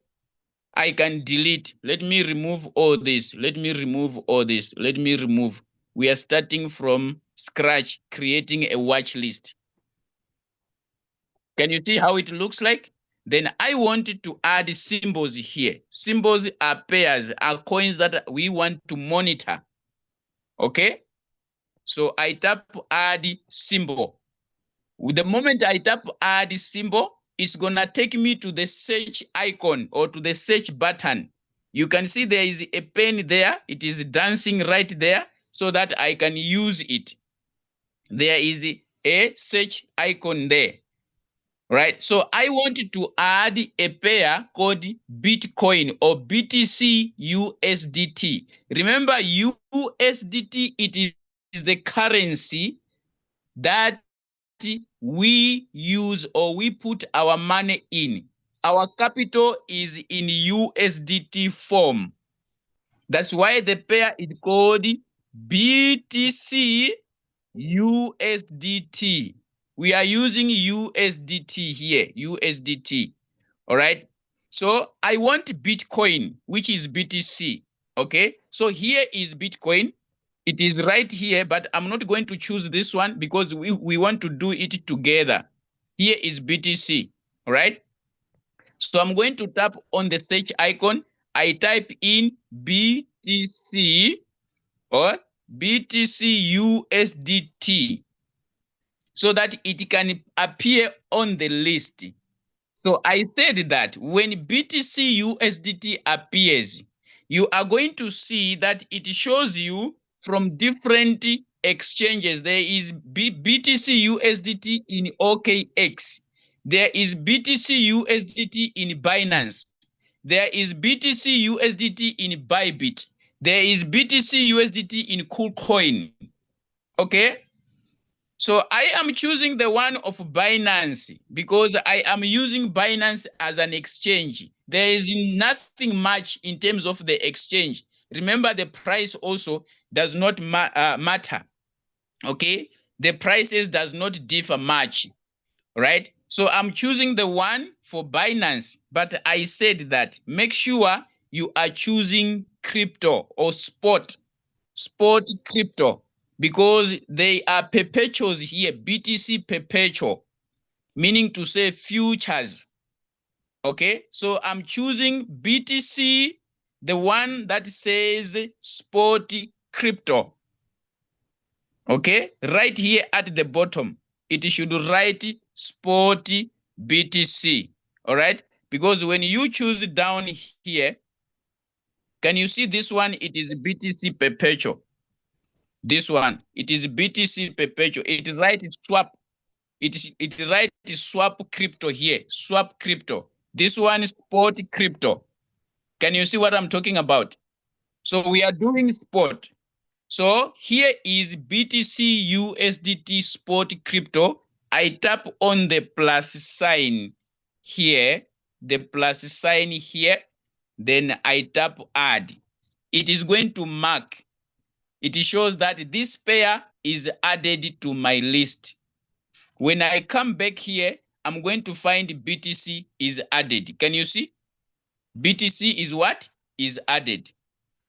I can delete. Let me remove all this. Let me remove all this. Let me remove. We are starting from scratch, creating a watch list. Can you see how it looks like? Then I wanted to add symbols here. Symbols are pairs, are coins that we want to monitor. Okay? So I tap add symbol. The moment I tap add symbol, it's gonna take me to the search icon or to the search button. You can see there is a pen there. It is dancing right there so that I can use it. There is a search icon there, right? So I wanted to add a pair called Bitcoin or BTC USDT. Remember, USDT, it is the currency that we use or we put our money in. Our capital is in USDT form. That's why the pair is called BTC USDT. We are using USDT here, USDT. All right. So I want Bitcoin, which is BTC. Okay. So here is Bitcoin. It is right here, but I'm not going to choose this one because we want to do it together. Here is BTC. All right. So I'm going to tap on the search icon. I type in BTC or BTC USDT so that it can appear on the list. So I said that when BTC USDT appears, you are going to see that it shows you from different exchanges. There is BTC USDT in OKX. There is BTC USDT in Binance. There is BTC USDT in Bybit. There is BTC USDT in KuCoin. Okay? So I am choosing the one of Binance because I am using Binance as an exchange. There is nothing much in terms of the exchange. Remember, the price also does not matter. Okay? The prices does not differ much, right? So I'm choosing the one for Binance, but I said that make sure you are choosing crypto or spot crypto, because they are perpetuals here, BTC perpetual, meaning to say futures. Okay, so I'm choosing BTC, the one that says spot crypto. Okay, right here at the bottom, it should write spot BTC. All right, because when you choose down here, can you see this one? It is BTC perpetual. This one, it is BTC perpetual. It is right swap. It is right swap crypto here. Swap crypto. This one is spot crypto. Can you see what I'm talking about? So we are doing spot. So here is BTC USDT spot crypto. I tap on the plus sign here, the plus sign here. Then I tap add. It is going to mark. It shows that this pair is added to my list. When I come back here, I'm going to find BTC is added. Can you see? BTC is what? Is added.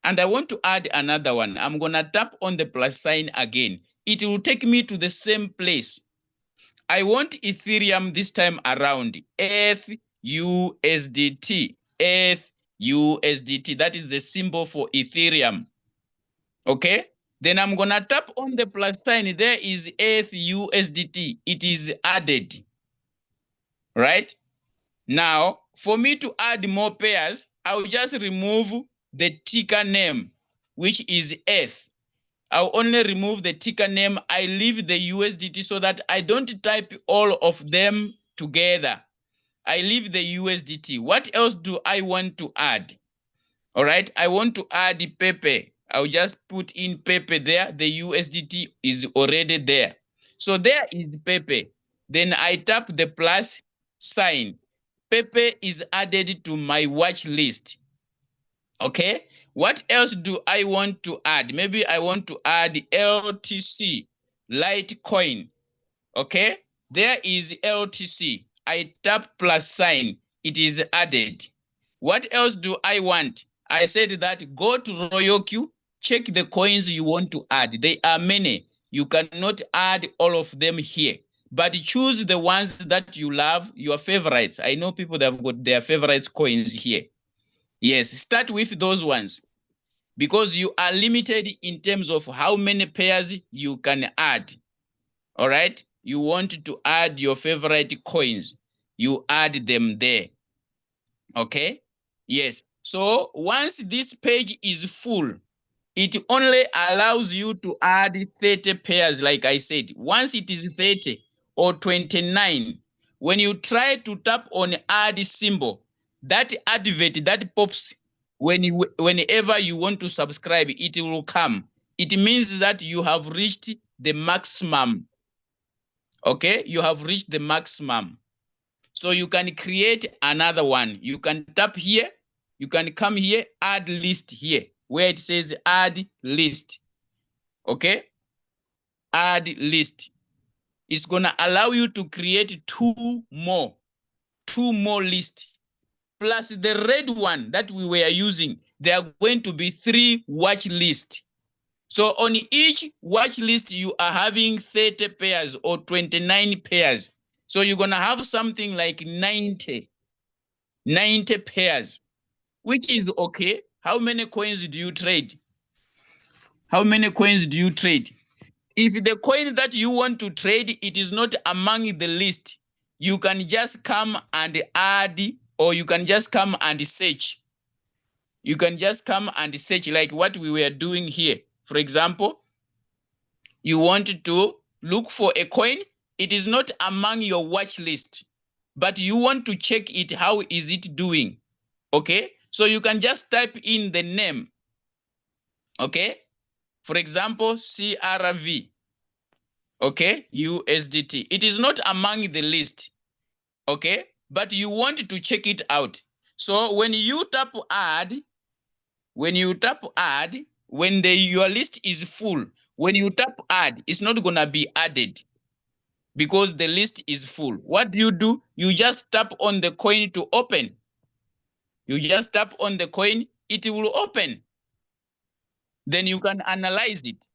And I want to add another one. I'm going to tap on the plus sign again. It will take me to the same place. I want Ethereum this time around. ETH-USDT. ETH-USDT. That is the symbol for Ethereum. Okay, then I'm gonna tap on the plus sign. There is ETH-USDT. It is added. Right? Now, for me to add more pairs, I'll just remove the ticker name, which is ETH. I'll only remove the ticker name. I leave the USDT so that I don't type all of them together. I leave the USDT. What else do I want to add? All right, I want to add the Pepe. I'll just put in Pepe there. The USDT is already there. So there is Pepe. Then I tap the plus sign. Pepe is added to my watch list. Okay, what else do I want to add? Maybe I want to add LTC, Litecoin. Okay, there is LTC. I tap plus sign, it is added. What else do I want? I said that go to RoyalQ, check the coins you want to add. There are many. You cannot add all of them here, but choose the ones that you love, your favorites. I know people that have got their favorites coins here. Yes, start with those ones because you are limited in terms of how many pairs you can add. All right, you want to add your favorite coins, you add them there. Okay, yes. So once this page is full, it only allows you to add 30 pairs. Like I said, once it is 30 or 29, when you try to tap on add symbol, that advert that pops whenever you want to subscribe, it will come. It means that you have reached the maximum. Okay, you have reached the maximum. So you can create another one. You can tap here, you can come here, add list here, where it says add list. Okay, add list. It's gonna allow you to create two more lists. Plus the red one that we were using, there are going to be 3 watch lists. So on each watch list, you are having 30 pairs or 29 pairs. So you're gonna have something like 90 pairs, which is okay. How many coins do you trade? How many coins do you trade? If the coin that you want to trade, it is not among the list, you can just come and add, or you can just come and search. You can just come and search like what we were doing here. For example, you want to look for a coin, it is not among your watch list, but you want to check it, how is it doing? Okay, so you can just type in the name. Okay, for example, CRV. Okay, USDT, it is not among the list. Okay, but you want to check it out. So when you tap add, when your list is full, when you tap add, it's not gonna be added because the list is full. What do? You just tap on the coin to open. You just tap on the coin, it will open. Then you can analyze it.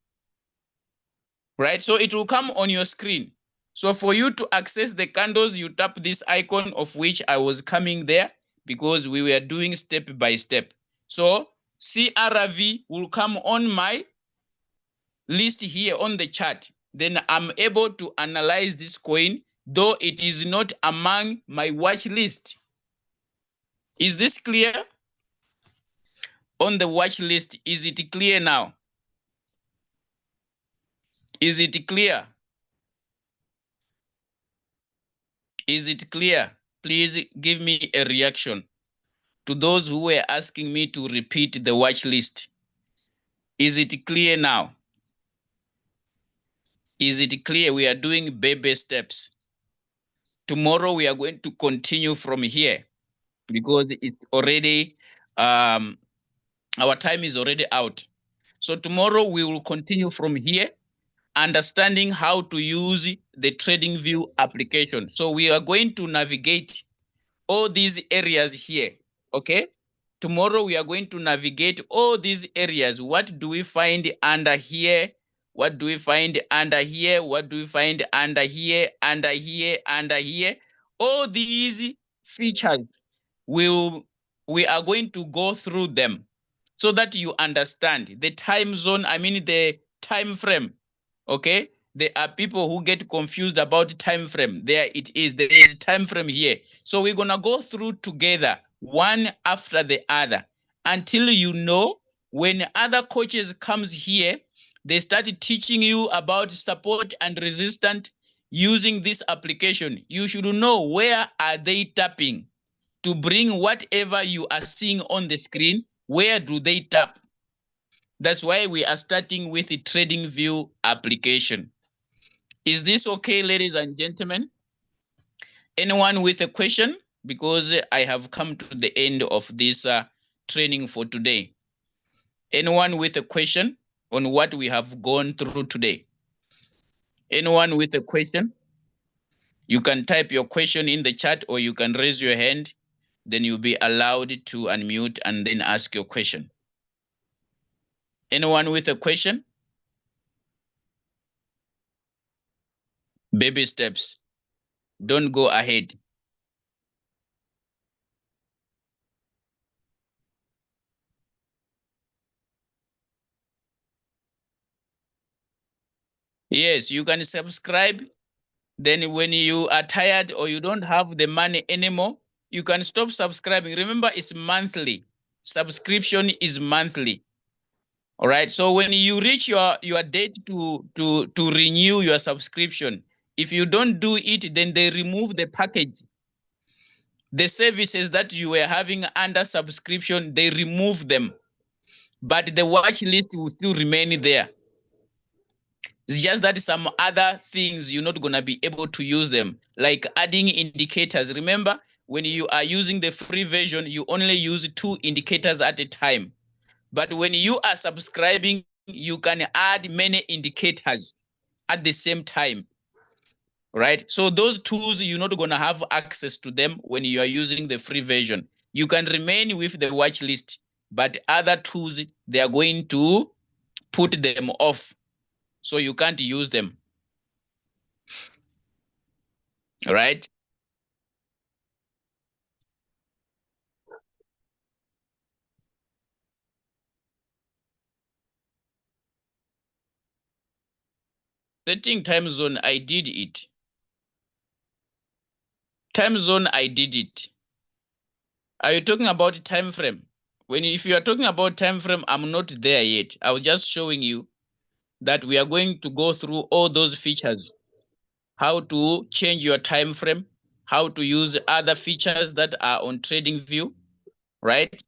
Right? So it will come on your screen. So for you to access the candles, you tap this icon, of which I was coming there because we were doing step by step. So CRV will come on my list here on the chart. Then I'm able to analyze this coin, though it is not among my watch list. Is this clear? On the watch list, is it clear now? Is it clear? Is it clear? Please give me a reaction. To those who were asking me to repeat the watch list, is it clear now? Is it clear? We are doing baby steps. Tomorrow we are going to continue from here because it's already, our time is already out. So tomorrow we will continue from here, understanding how to use the TradingView application. So we are going to navigate all these areas here. Okay, tomorrow we are going to navigate all these areas. What do we find under here? What do we find under here? What do we find under here, under here, under here? All these features we are going to go through them so that you understand the time zone, I mean the time frame. Okay, there are people who get confused about time frame. There is time frame here. So we're gonna go through together, one after the other, until you know when other coaches comes here, they started teaching you about support and resistance using this application. You should know where are they tapping to bring whatever you are seeing on the screen. Where do they tap? That's why we are starting with the TradingView application. Is this okay, ladies and gentlemen? Anyone with a question? Because I have come to the end of this training for today? Anyone with a question on what we have gone through today? Anyone with a question? You can type your question in the chat or you can raise your hand. Then you'll be allowed to unmute and then ask your question. Anyone with a question? Baby steps. Don't go ahead. Yes, you can subscribe. Then when you are tired or you don't have the money anymore, you can stop subscribing. Remember, it's monthly. Subscription is monthly. All right. So when you reach your date to renew your subscription, if you don't do it, then they remove the package. The services that you were having under subscription, they remove them. But the watch list will still remain there. It's just that some other things you're not going to be able to use them, like adding indicators. Remember, when you are using the free version, you only use 2 indicators at a time. But when you are subscribing, you can add many indicators at the same time, right? So those tools, you're not going to have access to them when you are using the free version. You can remain with the watch list, but other tools, they are going to put them off. So you can't use them. All right. Setting time zone, I did it. Time zone, I did it. Are you talking about time frame? If you are talking about time frame, I'm not there yet. I was just showing you that we are going to go through all those features. How to change your time frame, how to use other features that are on TradingView, right?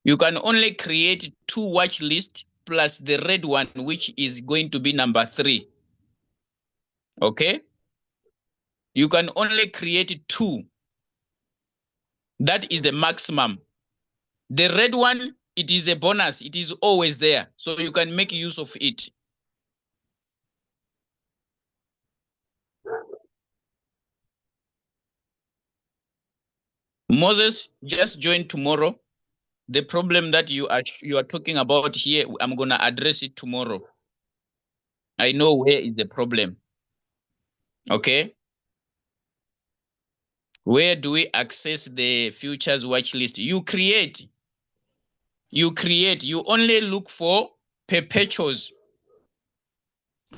You can only create 2 watch lists plus the red one, which is going to be number 3. Okay? You can only create 2. That is the maximum. The red one, it is a bonus. It is always there. So you can make use of it. Moses, just join tomorrow. The problem that you are talking about here, I'm going to address it tomorrow. I know where is the problem. Okay? Where do we access the futures watch list? You only look for perpetuals.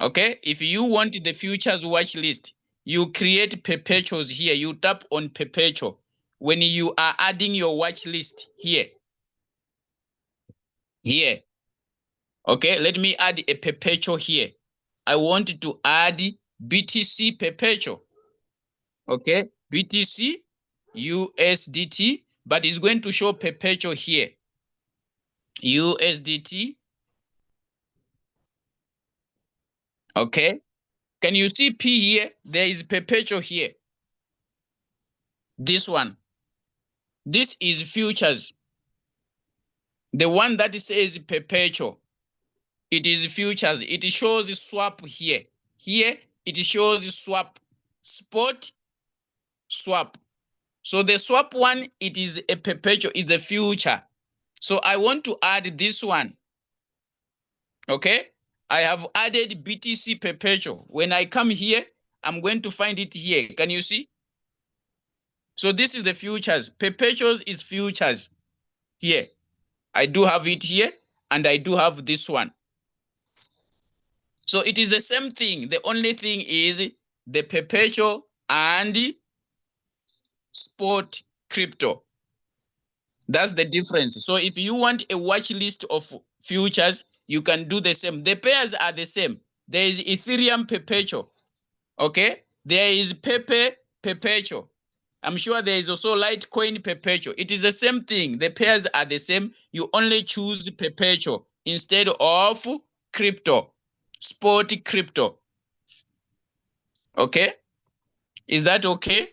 Okay? If you want the futures watch list, you create perpetuals here. You tap on perpetual. When you are adding your watch list here. Okay, let me add a perpetual here. I want to add BTC perpetual. Okay, BTC USDT, but it's going to show perpetual here. USDT. Okay, can you see P here? There is perpetual here. This one. This is futures. The one that says perpetual, it is futures. It shows swap here. Here, it shows swap, spot, swap. So the swap one, it is a perpetual, it's a future. So I want to add this one. Okay, I have added BTC perpetual. When I come here, I'm going to find it here. Can you see? So this is the futures. Perpetuals is futures here. I do have it here, and I do have this one. So it is the same thing. The only thing is the perpetual and spot crypto. That's the difference. So if you want a watch list of futures, you can do the same. The pairs are the same. There is Ethereum perpetual. Okay. There is Pepe perpetual. I'm sure there is also Litecoin perpetual. It is the same thing. The pairs are the same. You only choose perpetual instead of crypto, spot crypto. Okay. Is that okay?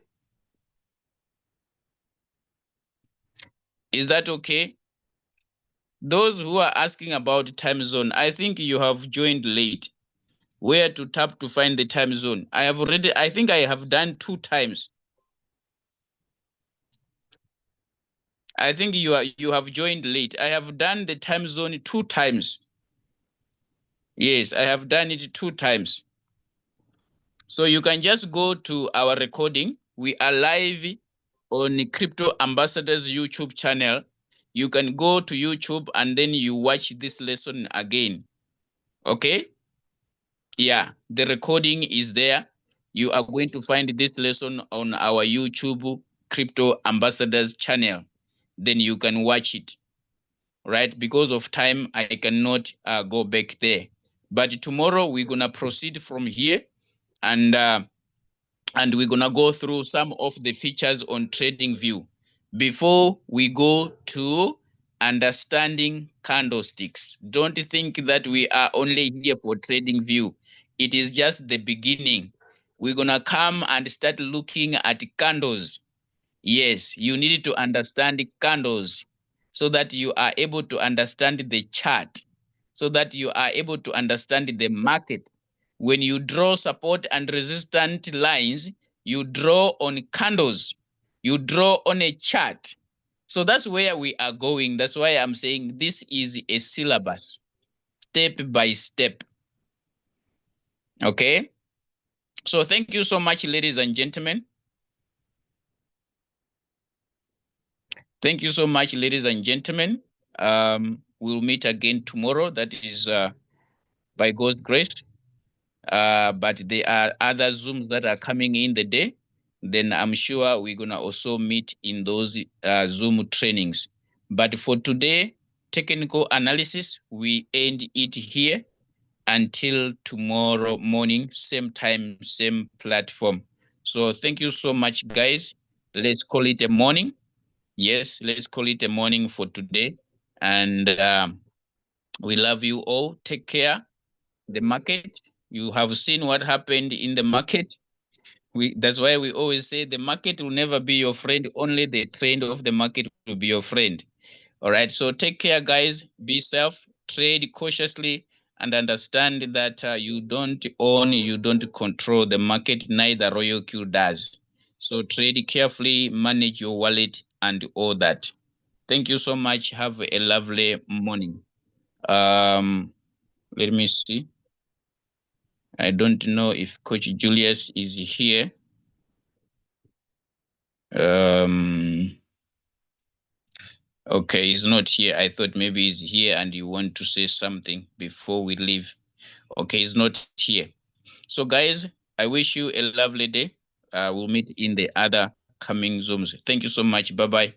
Is that okay? Those who are asking about time zone, I think you have joined late. Where to tap to find the time zone? I think I have done 2 times. I think you have joined late. I have done the time zone 2 times. Yes, I have done it 2 times. So you can just go to our recording. We are live on Crypto Ambassadors YouTube channel. You can go to YouTube and then you watch this lesson again. Okay? Yeah, the recording is there. You are going to find this lesson on our YouTube Crypto Ambassadors channel. Then you can watch it. Right? Because of time, I cannot go back there. But tomorrow we're gonna proceed from here, and we're gonna go through some of the features on TradingView before we go to understanding candlesticks. Don't think that we are only here for TradingView. It is just the beginning. We're gonna come and start looking at candles. Yes, you need to understand candles so that you are able to understand the chart, so that you are able to understand the market. When you draw support and resistance lines, you draw on candles, you draw on a chart. So that's where we are going. That's why I'm saying this is a syllabus, step by step. Okay? So thank you so much, ladies and gentlemen. Thank you so much, ladies and gentlemen. We'll meet again tomorrow. That is by God's grace. But there are other Zooms that are coming in the day. Then I'm sure we're going to also meet in those Zoom trainings. But for today, technical analysis, we end it here until tomorrow morning, same time, same platform. So thank you so much, guys. Let's call it a morning. Yes, let's call it a morning for today. And we love you all. Take care. The market, you have seen what happened in the market. That's why we always say the market will never be your friend. Only the trend of the market will be your friend. All right. So take care, guys. Be safe. Trade cautiously and understand that you don't own, you don't control the market. Neither Royal Q does. So trade carefully, manage your wallet and all that. Thank you so much. Have a lovely morning. Let me see. I don't know if Coach Julius is here. Okay, he's not here. I thought maybe he's here and you want to say something before we leave. Okay, he's not here. So guys, I wish you a lovely day. We'll meet in the other coming Zooms. Thank you so much. Bye-bye.